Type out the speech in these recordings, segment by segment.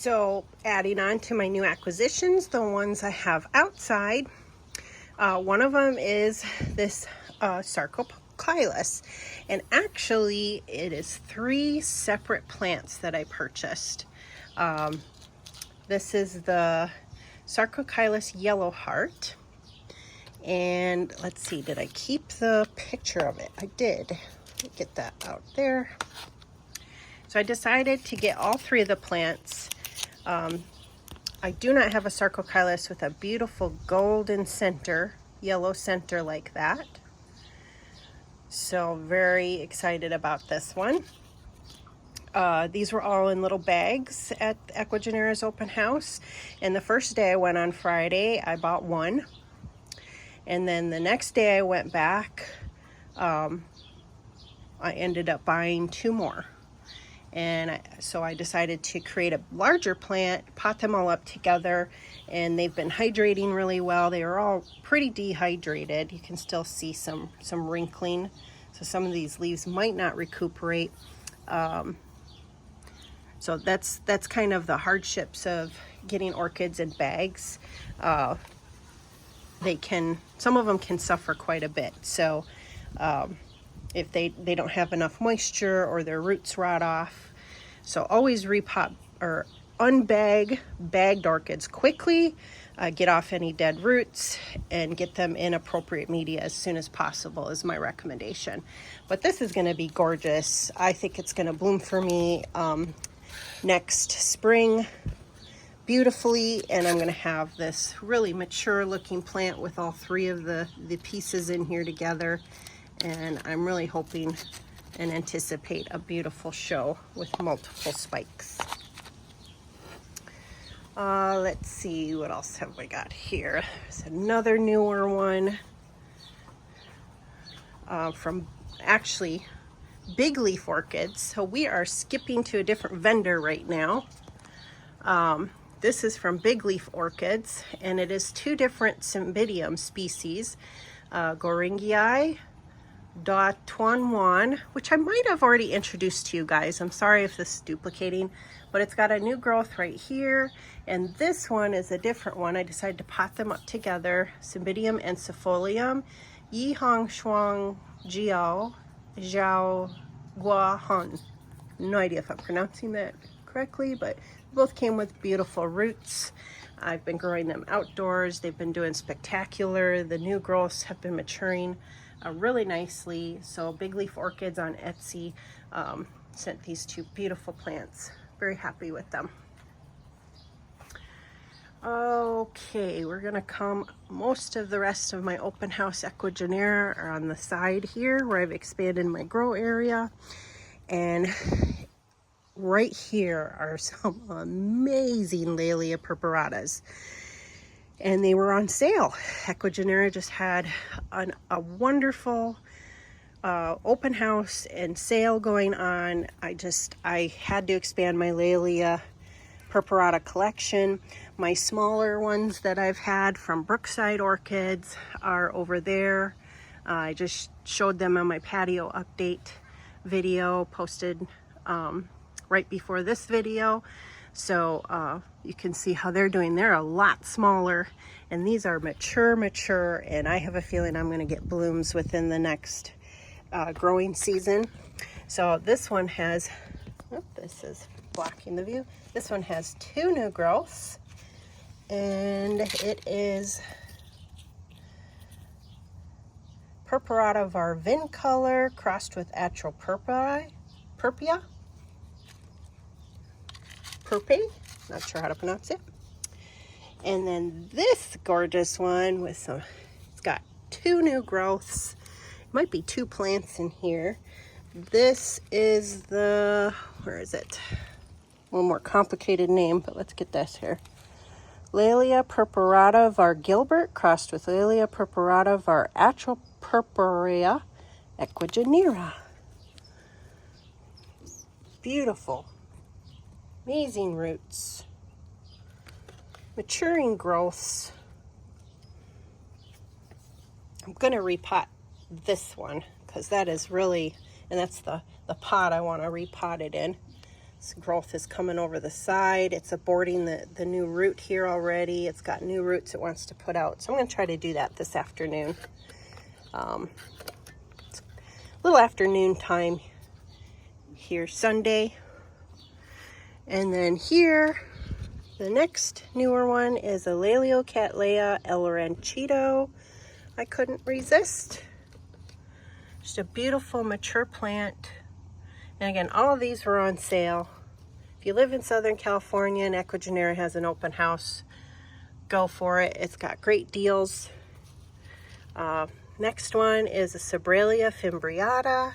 So adding on to my new acquisitions, the ones I have outside, one of them is this Sarcochilus, and actually it is 3 separate plants that I purchased. This is the Sarcochilus yellow heart, and let's see, did I keep the picture of it? I did. Let me get that out there. So I decided to get all 3 of the plants. I do not have a Sarcochilus with a beautiful golden center, yellow center like that. So very excited about this one. These were all in little bags at Ecuagenera's open house. And the first day I went on Friday, I bought 1. And then the next day I went back, I ended up buying 2 more. And so I decided to create a larger plant, pot them all up together, and they've been hydrating really well. They are all pretty dehydrated. You can still see some wrinkling. So some of these leaves might not recuperate. So that's kind of the hardships of getting orchids in bags. Some of them can suffer quite a bit. So if they don't have enough moisture or their roots rot off. So always repot or unbag bagged orchids quickly, get off any dead roots, and get them in appropriate media as soon as possible is my recommendation. But this is going to be gorgeous. I think it's going to bloom for me next spring beautifully, and I'm going to have this really mature looking plant with all 3 of the pieces in here together. And I'm really hoping and anticipate a beautiful show with multiple spikes. Let's see, what else have we got here? There's another newer one from actually Big Leaf Orchids. So we are skipping to a different vendor right now. This is from Big Leaf Orchids, and it is 2 different Cymbidium species, goeringii, Tuan Yuan, which I might have already introduced to you guys. I'm sorry if this is duplicating, but it's got a new growth right here, and this one is a different one. I decided to pot them up together. Cymbidium ensifolium, Shuang, Jiao, Guahan. No idea if I'm pronouncing that correctly, but both came with beautiful roots. I've been growing them outdoors. They've been doing spectacular. The new growths have been maturing really nicely. So Big Leaf Orchids on Etsy sent these 2 beautiful plants. Very happy with them. Okay, we're gonna come, most of the rest of my open house Ecuagenera are on the side here where I've expanded my grow area. And right here are some amazing Laelia Peraratas. And they were on sale. Ecuagenera just had a wonderful open house and sale going on. I had to expand my Laelia Purpurata collection. My smaller ones that I've had from Brookside Orchids are over there. I just showed them on my patio update video posted right before this video. So you can see how they're doing. They're a lot smaller, and these are mature, and I have a feeling I'm going to get blooms within the next growing season. So this one has, this is blocking the view. This one has 2 new growths, and it is purpurata vinicolor crossed with atropurpurea. Not sure how to pronounce it. And then this gorgeous one with it's got 2 new growths. Might be 2 plants in here. This is the, where is it? A little more complicated name, but let's get this here. Laelia Perara gilbert crossed with Laelia Perara Atropurpurea Ecuagenera. Beautiful. Amazing roots. Maturing growths. I'm going to repot this one because that is really, and that's the pot I want to repot it in. This growth is coming over the side. It's aborting the new root here already. It's got new roots it wants to put out. So I'm going to try to do that this afternoon. It's a little afternoon time here Sunday. And then here, the next newer one is a Laeliocattleya El Ranchito. I couldn't resist. Just a beautiful mature plant. And again, all of these were on sale. If you live in Southern California and Ecuagenera has an open house, go for it. It's got great deals. Next one is a Sobralia fimbriata.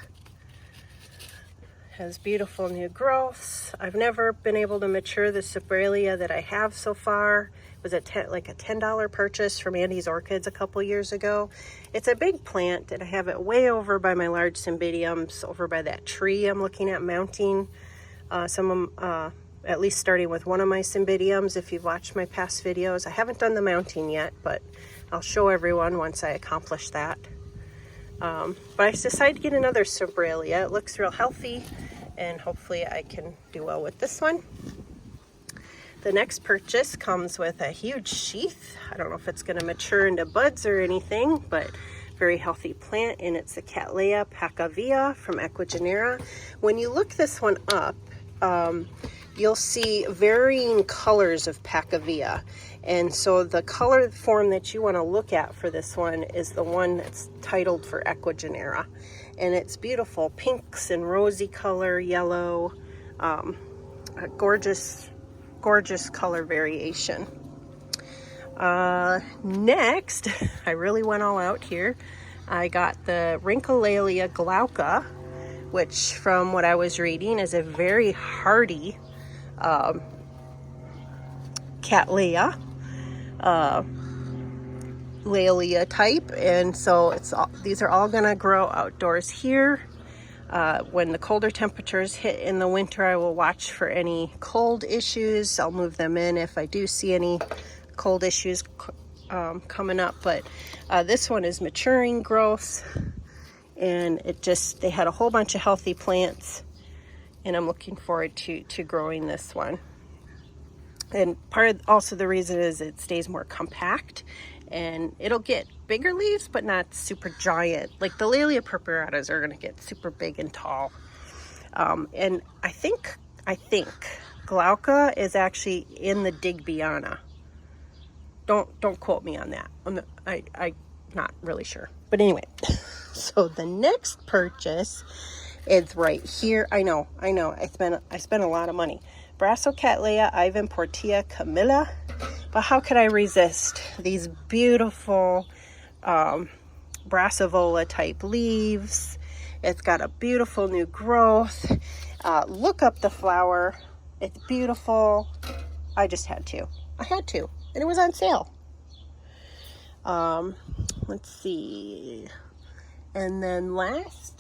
Has beautiful new growths. I've never been able to mature the Sobralia that I have so far. It was like a $10 purchase from Andy's Orchids a couple years ago. It's a big plant, and I have it way over by my large Cymbidiums, over by that tree I'm looking at mounting. At least starting with one of my Cymbidiums, if you've watched my past videos. I haven't done the mounting yet, but I'll show everyone once I accomplish that. But I decided to get another Sobralia. It looks real healthy, and hopefully I can do well with this one. The next purchase comes with a huge sheath. I don't know if it's going to mature into buds or anything, but very healthy plant, and it's a Cattleya Pacavia from Ecuagenera. When you look this one up, you'll see varying colors of Pacavia. And so the color form that you want to look at for this one is the one that's titled for Ecuagenera. And it's beautiful, pinks and rosy color, yellow, a gorgeous color variation. Next, I really went all out here. I got the Rhyncholaelia glauca, which from what I was reading is a very hardy Cattleya, Laelia type, and so these are all gonna grow outdoors here. When the colder temperatures hit in the winter, I will watch for any cold issues. I'll move them in if I do see any cold issues coming up. But this one is maturing growth, and they had a whole bunch of healthy plants, and I'm looking forward to growing this one. And part of also the reason is it stays more compact, and it'll get bigger leaves, but not super giant. Like the Laelia purpuratas are gonna get super big and tall. And I think glauca is actually in the Digbyana. Don't quote me on that. I'm not really sure. But anyway, so the next purchase is right here. I know. I spent a lot of money. Brassocattleya Ivan Portilla Camila. But how could I resist these beautiful Brassavola type leaves? It's got a beautiful new growth. Look up the flower. It's beautiful. I just had to. And it was on sale. Let's see. And then last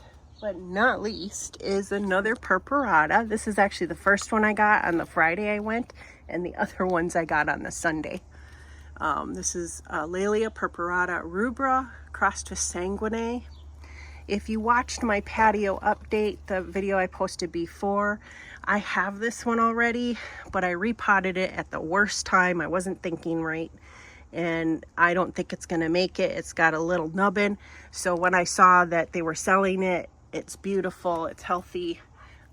but not least is another purpurata. This is actually the first one I got on the Friday I went, and the other ones I got on the Sunday. This is Laelia Purpurata Rubra crossed with Sanguinea. If you watched my patio update, the video I posted before, I have this one already, but I repotted it at the worst time. I wasn't thinking right, and I don't think it's gonna make it. It's got a little nubbin. So when I saw that they were selling it, it's beautiful, it's healthy,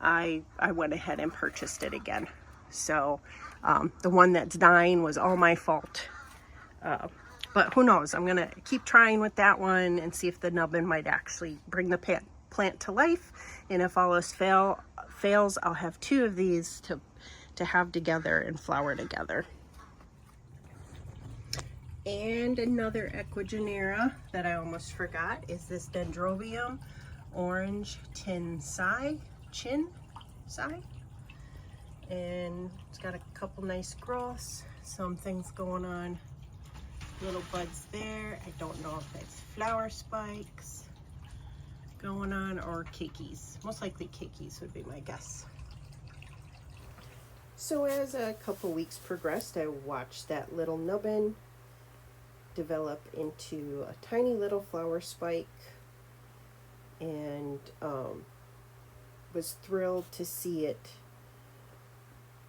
I went ahead and purchased it again. So the one that's dying was all my fault. But who knows? I'm gonna keep trying with that one and see if the nubbin might actually bring the plant to life. And if all else fails, I'll have two of these to have together and flower together. And another Ecuagenera that I almost forgot is this Dendrobium Orange Chin-Sai. And it's got a couple nice growths, some things going on, little buds there. I don't know if it's flower spikes going on or keikis. Most likely keikis would be my guess. So as a couple weeks progressed, I watched that little nubbin develop into a tiny little flower spike, and was thrilled to see it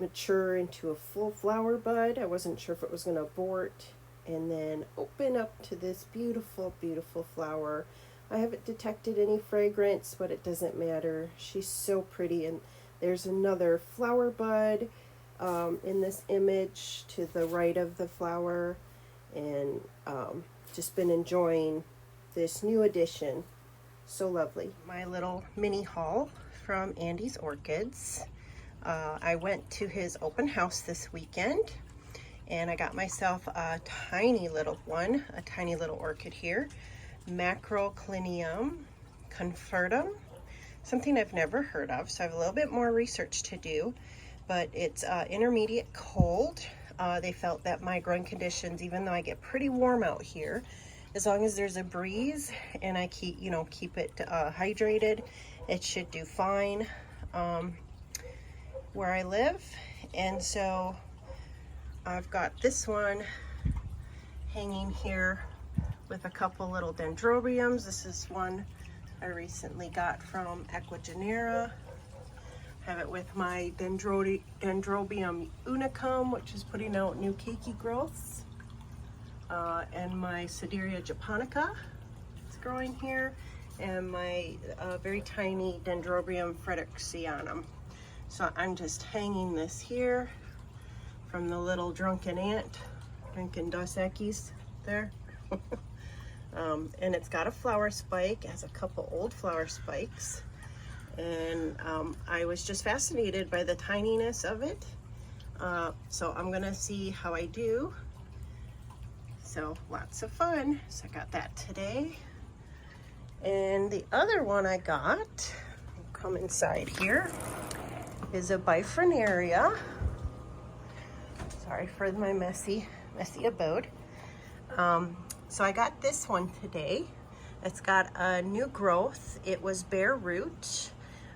mature into a full flower bud. I wasn't sure if it was going to abort and then open up to this beautiful, beautiful flower. I haven't detected any fragrance, but it doesn't matter. She's so pretty. And there's another flower bud in this image to the right of the flower. And just been enjoying this new addition. So lovely. My little mini haul from Andy's Orchids. I went to his open house this weekend and I got myself a tiny little one, a tiny little orchid here, Macroclinium confertum, something I've never heard of, so I have a little bit more research to do, but it's intermediate cold. They felt that my growing conditions, even though I get pretty warm out here, as long as there's a breeze and I keep it hydrated, it should do fine where I live. And so I've got this one hanging here with a couple little dendrobiums. This is one I recently got from Ecuagenera. I have it with my Dendrobium unicum, which is putting out new cakey growths, and my Sideria japonica is growing here, and my very tiny Dendrobium Fredcum. So I'm just hanging this here from the little drunken ant drinking Dos Equis there. And it's got a flower spike, it has a couple old flower spikes. And I was just fascinated by the tininess of it. So I'm gonna see how I do. So lots of fun. So I got that today. And the other one I got, I'll come inside here, is a Bifrenaria. Sorry for my messy abode. So I got this one today. It's got a new growth. It was bare root.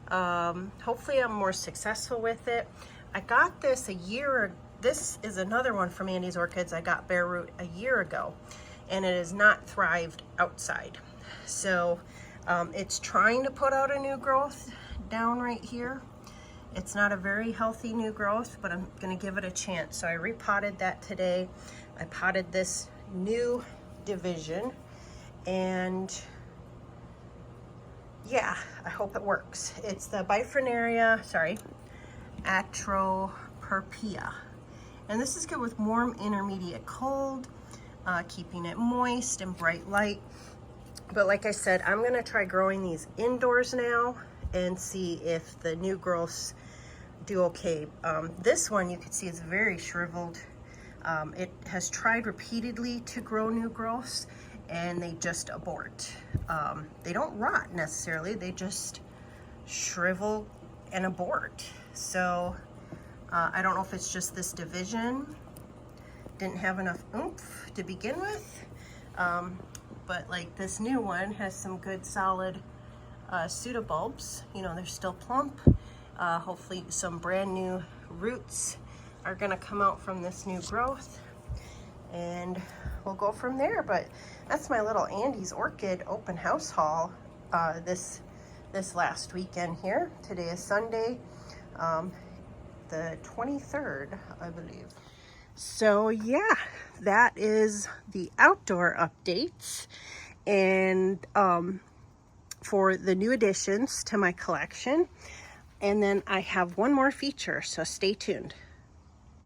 Hopefully I'm more successful with it. I got this this is another one from Andy's Orchids. I got bare root a year ago and it has not thrived outside. So it's trying to put out a new growth down right here. It's not a very healthy new growth, but I'm gonna give it a chance. So I repotted that today. I potted this new division and yeah, I hope it works. It's the Bifrenaria, Atroperia. And this is good with warm, intermediate cold, keeping it moist and bright light. But like I said, I'm gonna try growing these indoors now and see if the new growths do okay. This one you can see is very shriveled. It has tried repeatedly to grow new growths and they just abort. They don't rot necessarily, they just shrivel and abort. So I don't know if it's just this division didn't have enough oomph to begin with, but like this new one has some good solid pseudobulbs. You know, they're still plump. Hopefully some brand new roots are gonna come out from this new growth and we'll go from there. But that's my little Andy's Orchid open house haul this last weekend here. Today is Sunday, the 23rd, I believe. So yeah, that is the outdoor updates and for the new additions to my collection. And then I have one more feature, so stay tuned.